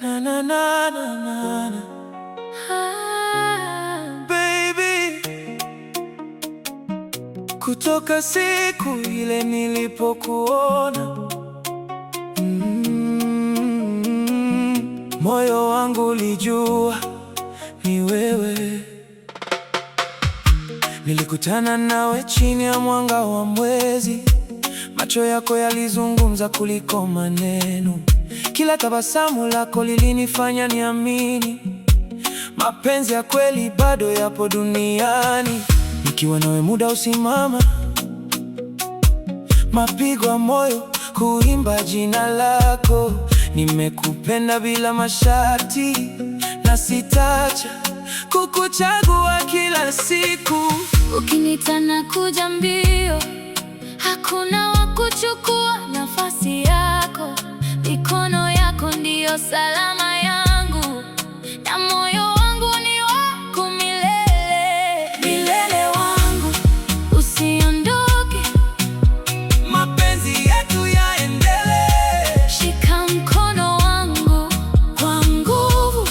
Na na na na na na. Baby, kutoka siku ile nilipokuona, moyo wangu ulijua ni wewe. Nilikutana nawe chini ya mwanga wa mwezi, macho yako yalizungumza kuliko maneno. Kila tabasamu lako lilinifanya niamini mapenzi ya kweli bado yapo duniani. Nikiwa nawe muda usimama, mapigo ya moyo huimba jina lako. Nimekupenda bila masharti na sitacha kukuchagua kila siku. Ukinita na kuja mbio, hakuna wa kuchukua nafasi yako. Mikono yako ndiyo salama yangu, na moyo wangu ni wako milele. Milele wangu, usiondoke, mapenzi yetu yaendelee. shika mkono wangu kwa nguvu,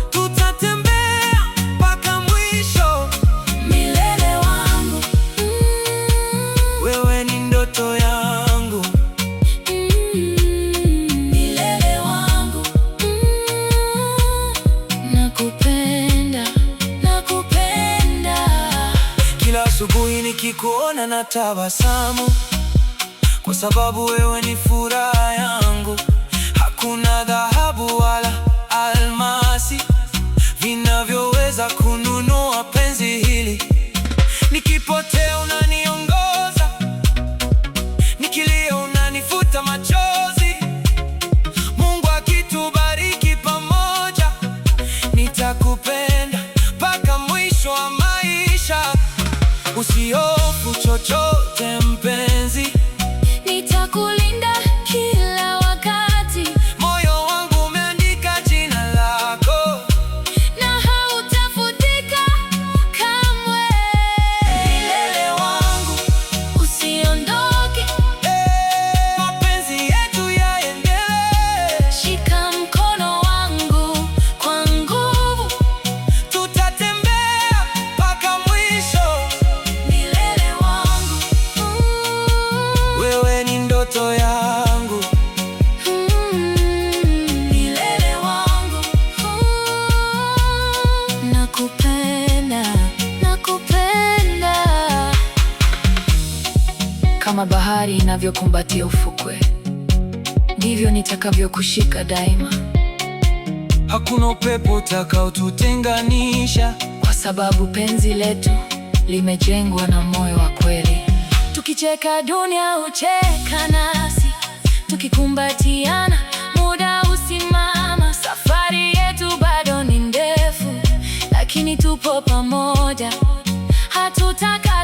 tutatembea mpaka mwisho. milele wangu. Wewe ni ndoto yangu, Milele wangu. Nakupenda, nakupenda. kila asubuhi nikikuona na tabasamu, kwa sababu wewe ni furaha yangu. Hakuna dhahabu wala almasi vinavyoweza kununua penzi hili. Nikipotea unaniongoza, nikilia unanifuta machozi. Mungu akitubariki pamoja, nitakupenda mpaka mwisho wa maisha. Usihofu chochote mpenzi, Nitakulinda kila wakati, moyo wangu umeandika jina lako. na hautafutika kamwe. Milele wangu, Usiondoke, mapenzi yetu yaendelee. shika mkono wangu kwa nguvu, Tutatembea mpaka mwisho. milele wangu. Wewe ni ndoto yangu, Milele wangu. Nakupenda, nakupenda. Kama bahari inavyokumbatia ufukwe, ndivyo nitakavyokushika daima, hakuna upepo utakaotutenganisha. kwa sababu penzi letu limejengwa na moyo wa kweli. Tukicheka dunia hucheka nasi, tukikumbatiana muda husimama. Safari yetu bado ni ndefu, lakini tupo pamoja, hatutaka